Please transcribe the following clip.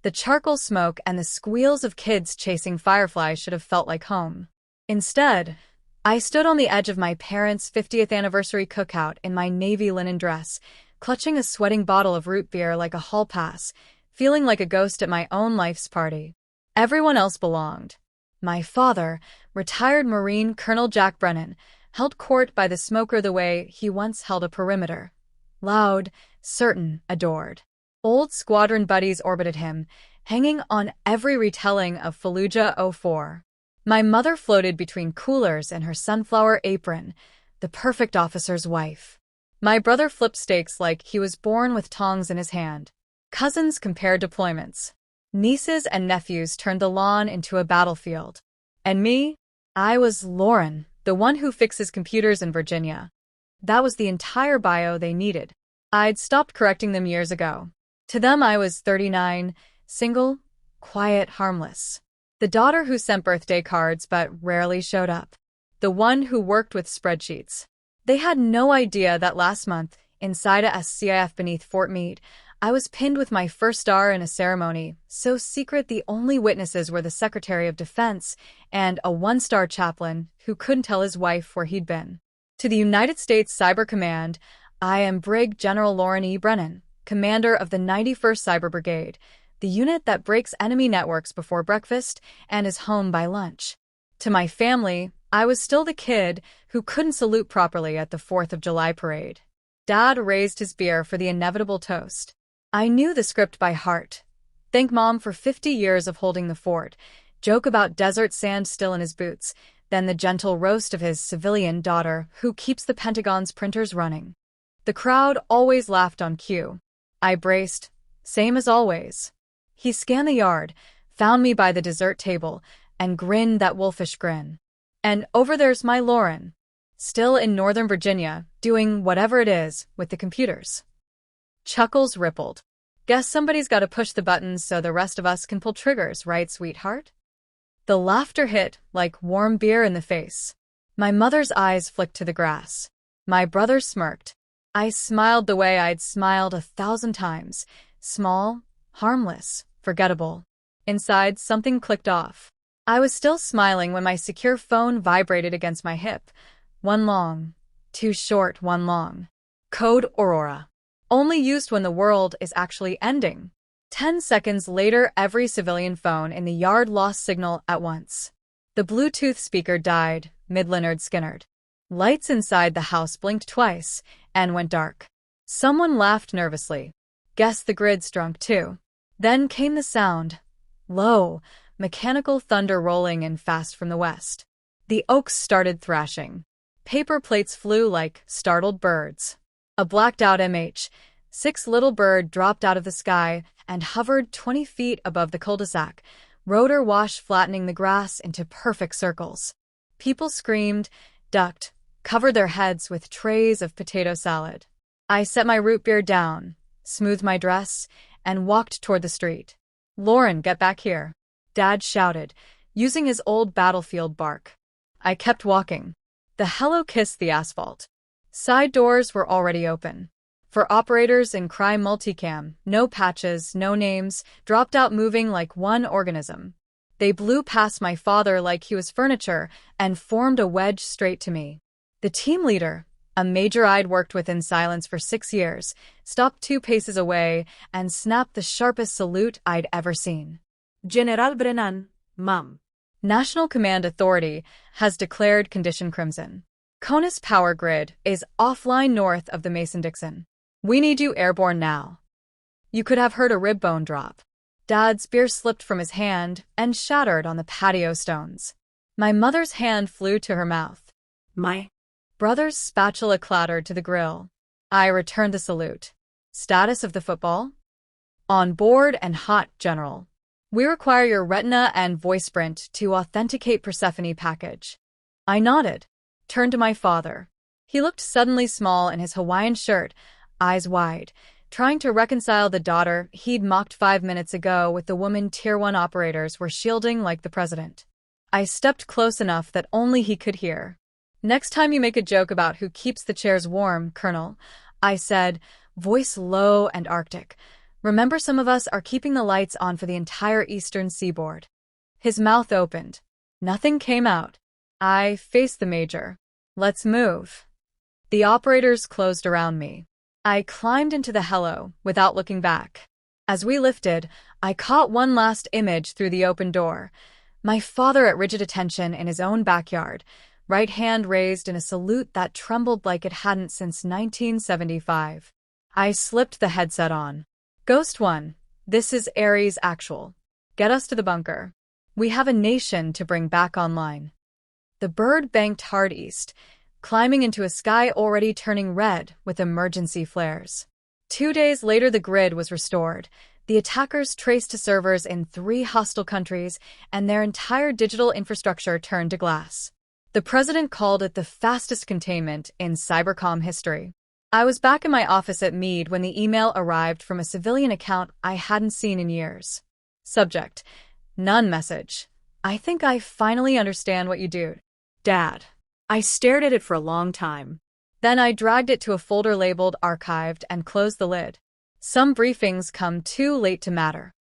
The charcoal smoke and the squeals of kids chasing fireflies should have felt like home. Instead, I stood on the edge of my parents' 50th anniversary cookout in my navy linen dress, clutching a sweating bottle of root beer like a hall pass, feeling like a ghost at my own life's party. Everyone else belonged. My father, retired Marine Colonel Jack Brennan, held court by the smoker the way he once held a perimeter. Loud, certain, adored. Old squadron buddies orbited him, hanging on every retelling of Fallujah '04. My mother floated between coolers in her sunflower apron, the perfect officer's wife. My brother flipped steaks like he was born with tongs in his hand. Cousins compared deployments. Nieces and nephews turned the lawn into a battlefield. And me? I was Lauren, the one who fixes computers in Virginia. That was the entire bio they needed. I'd stopped correcting them years ago. To them I was 39, single, quiet, harmless. The daughter who sent birthday cards but rarely showed up. The one who worked with spreadsheets. They had no idea that last month, inside a SCIF beneath Fort Meade, I was pinned with my first star in a ceremony, so secret the only witnesses were the Secretary of Defense and a one-star chaplain who couldn't tell his wife where he'd been. To the United States Cyber Command, I am Brig General Lauren E. Brennan, commander of the 91st Cyber Brigade, the unit that breaks enemy networks before breakfast and is home by lunch. To my family, I was still the kid who couldn't salute properly at the 4th of July parade. Dad raised his beer for the inevitable toast. I knew the script by heart. Thank Mom for 50 years of holding the fort, joke about desert sand still in his boots, then the gentle roast of his civilian daughter who keeps the Pentagon's printers running. The crowd always laughed on cue. I braced, same as always. He scanned the yard, found me by the dessert table, and grinned that wolfish grin. And over there's my Lauren, still in Northern Virginia, doing whatever it is with the computers. Chuckles rippled. Guess somebody's got to push the buttons so the rest of us can pull triggers, right, sweetheart? The laughter hit like warm beer in the face. My mother's eyes flicked to the grass. My brother smirked. I smiled the way I'd smiled 1,000 times. Small, harmless, forgettable. Inside, something clicked off. I was still smiling when my secure phone vibrated against my hip. One long. Too short, one long. Code Aurora. Only used when the world is actually ending. 10 seconds later, every civilian phone in the yard lost signal at once. The Bluetooth speaker died, mid-Leonard Skinnerd. Lights inside the house blinked twice and went dark. Someone laughed nervously. Guess the grid's drunk too. Then came the sound. Low, mechanical thunder rolling in fast from the west. The oaks started thrashing. Paper plates flew like startled birds. A blacked-out MH6 little bird dropped out of the sky and hovered 20 feet above the cul-de-sac, rotor wash flattening the grass into perfect circles. People screamed, ducked, covered their heads with trays of potato salad. I set my root beer down, smoothed my dress, and walked toward the street. Lauren, get back here, Dad shouted, using his old battlefield bark. I kept walking. The hello kissed the asphalt. Side doors were already open. For operators in crime multicam, no patches, no names, dropped out moving like one organism. They blew past my father like he was furniture and formed a wedge straight to me. The team leader, a major I'd worked with in silence for 6 years, stopped 2 paces away and snapped the sharpest salute I'd ever seen. General Brennan, Mom. National Command Authority has declared condition crimson. Conus power grid is offline north of the Mason-Dixon. We need you airborne now. You could have heard a rib bone drop. Dad's beer slipped from his hand and shattered on the patio stones. My mother's hand flew to her mouth. My brother's spatula clattered to the grill. I returned the salute. Status of the football? On board and hot, General. We require your retina and voice print to authenticate Persephone package. I nodded, turned to my father. He looked suddenly small in his Hawaiian shirt, eyes wide, trying to reconcile the daughter he'd mocked 5 minutes ago with the woman Tier 1 operators were shielding like the president. I stepped close enough that only he could hear. Next time you make a joke about who keeps the chairs warm, Colonel, I said, voice low and arctic, Remember, some of us are keeping the lights on for the entire eastern seaboard. His mouth opened. Nothing came out. I faced the major. Let's move. The operators closed around me. I climbed into the helo without looking back. As we lifted, I caught one last image through the open door. My father at rigid attention in his own backyard, right hand raised in a salute that trembled like it hadn't since 1975. I slipped the headset on. Ghost One, this is Ares Actual. Get us to the bunker. We have a nation to bring back online. The bird banked hard east, climbing into a sky already turning red with emergency flares. 2 days later, the grid was restored. The attackers traced to servers in 3 hostile countries, and their entire digital infrastructure turned to glass. The president called it the fastest containment in cybercom history. I was back in my office at Mead when the email arrived from a civilian account I hadn't seen in years. Subject: None message. I think I finally understand what you do, Dad. I stared at it for a long time. Then I dragged it to a folder labeled Archived and closed the lid. Some briefings come too late to matter.